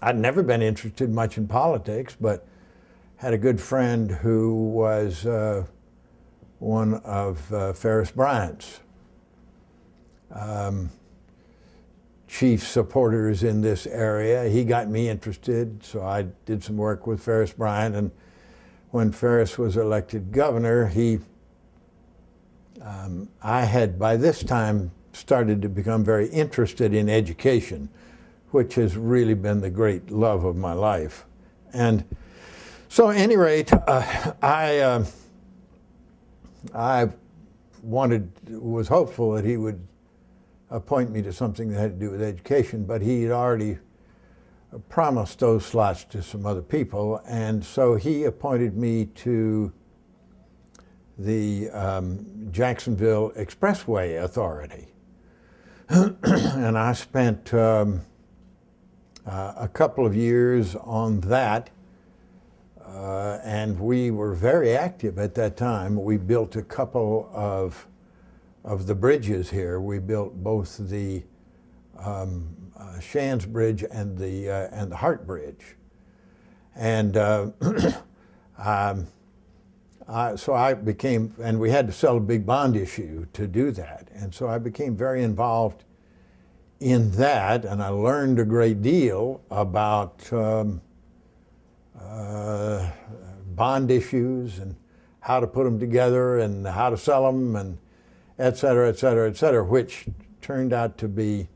I'd never been interested much in politics, but had a good friend who was one of Ferris Bryant's chief supporters in this area. He got me interested, so I did some work with Ferris Bryant, and when Ferris was elected governor, I had by this time started to become very interested in education, which has really been the great love of my life. And so at any rate, I was hopeful that he would appoint me to something that had to do with education, but he had already promised those slots to some other people, and so he appointed me to the Jacksonville Expressway Authority. And I spent a couple of years on that, and we were very active at that time. We built a couple of the bridges here. We built both the Shands Bridge and the Hart Bridge, and so I became, and we had to sell a big bond issue to do that, and so I became very involved in that, and I learned a great deal about bond issues and how to put them together and how to sell them, and et cetera, et cetera, et cetera, which turned out to be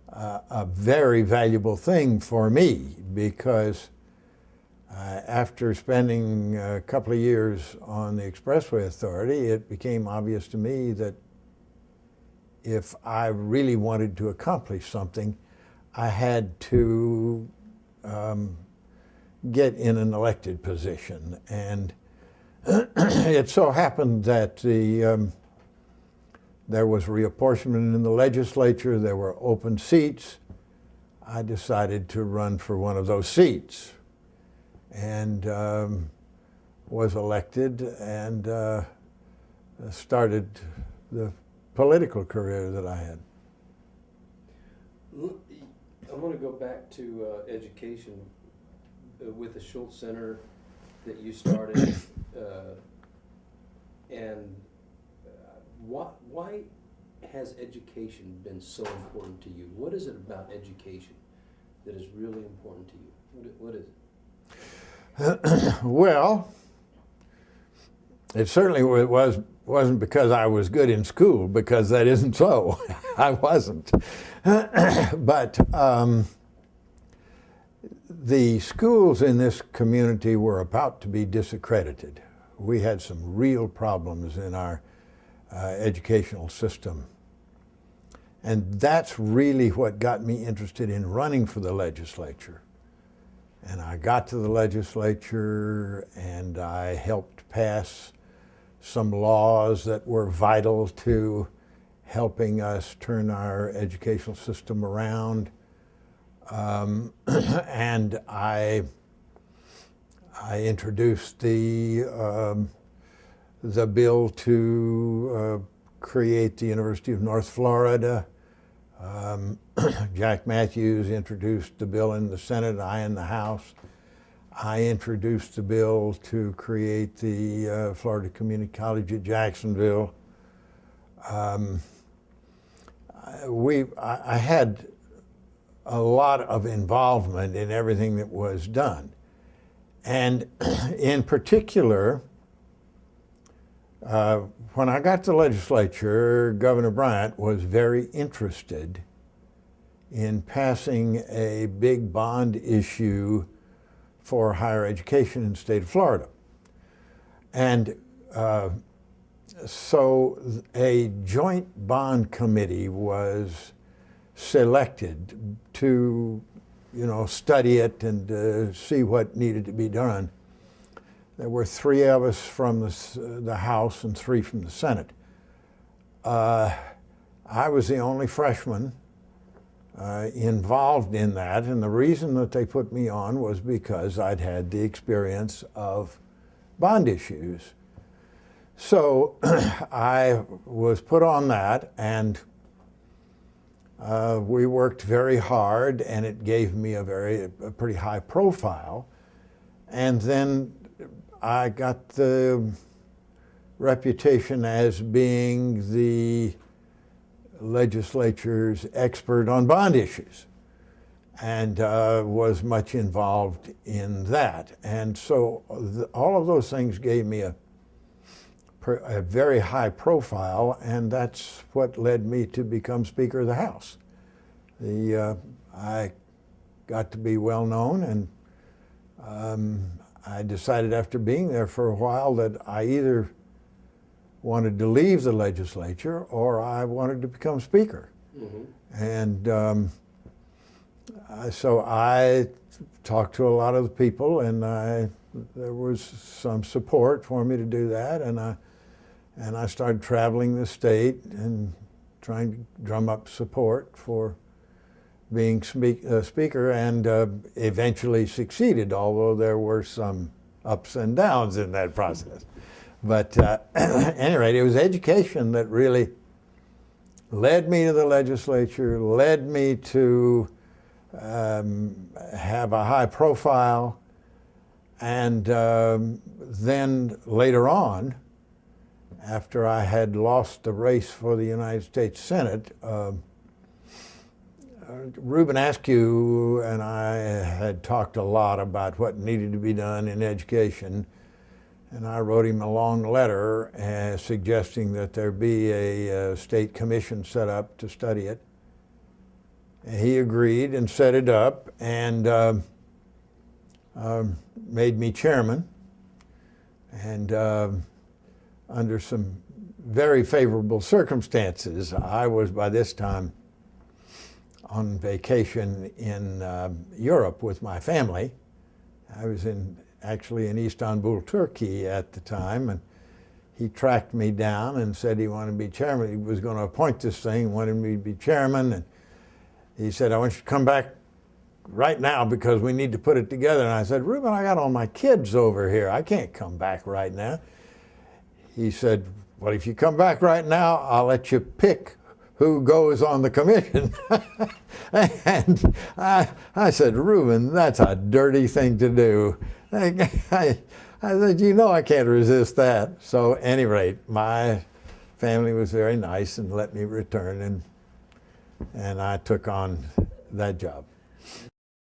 a very valuable thing for me, because after spending a couple of years on the Expressway Authority, it became obvious to me that if I really wanted to accomplish something, I had to get in an elected position. And it so happened that there was reapportionment in the legislature, there were open seats. I decided to run for one of those seats, and was elected, and started the political career that I had. I want to go back to education with the Schultz Center that you started, and why has education been so important to you? What is it about education that is really important to you? What is it? Well, it certainly wasn't because I was good in school, because that isn't so. I wasn't. But the schools in this community were about to be disaccredited. We had some real problems in our educational system. And that's really what got me interested in running for the legislature. And I got to the legislature, and I helped pass some laws that were vital to helping us turn our educational system around. And I introduced the bill to create the University of North Florida. Jack Matthews introduced the bill in the Senate, I in the House. I introduced the bill to create the Florida Community College at Jacksonville. I had a lot of involvement in everything that was done. And in particular, when I got to the legislature, Governor Bryant was very interested in passing a big bond issue for higher education in the state of Florida. And so a joint bond committee was selected to, study it and see what needed to be done. There were 3 of us from the House and 3 from the Senate. I was the only freshman involved in that, and the reason that they put me on was because I'd had the experience of bond issues. So I was put on that, and We worked very hard, and it gave me a pretty high profile. And then I got the reputation as being the legislature's expert on bond issues, and was much involved in that. And so all of those things gave me a very high profile, and that's what led me to become Speaker of the House. I got to be well known, and I decided after being there for a while that I either wanted to leave the legislature or I wanted to become Speaker. Mm-hmm. And so I talked to a lot of the people, and there was some support for me to do that, and I started traveling the state and trying to drum up support for being Speaker, and eventually succeeded, although there were some ups and downs in that process. But at any rate, it was education that really led me to the legislature, led me to have a high profile, and then later on, after I had lost the race for the United States Senate, Reuben Askew and I had talked a lot about what needed to be done in education, and I wrote him a long letter suggesting that there be a state commission set up to study it. And he agreed and set it up, and made me chairman, and under some very favorable circumstances. I was by this time on vacation in Europe with my family. I was actually in Istanbul, Turkey at the time, and he tracked me down and said he wanted to be chairman. He was going to appoint this thing, wanted me to be chairman, and he said, I want you to come back right now because we need to put it together. And I said, Reuben, I got all my kids over here. I can't come back right now. He said, well, if you come back right now, I'll let you pick who goes on the commission. And I said, Reuben, that's a dirty thing to do. I said, you know I can't resist that. So at any rate, my family was very nice and let me return, and I took on that job.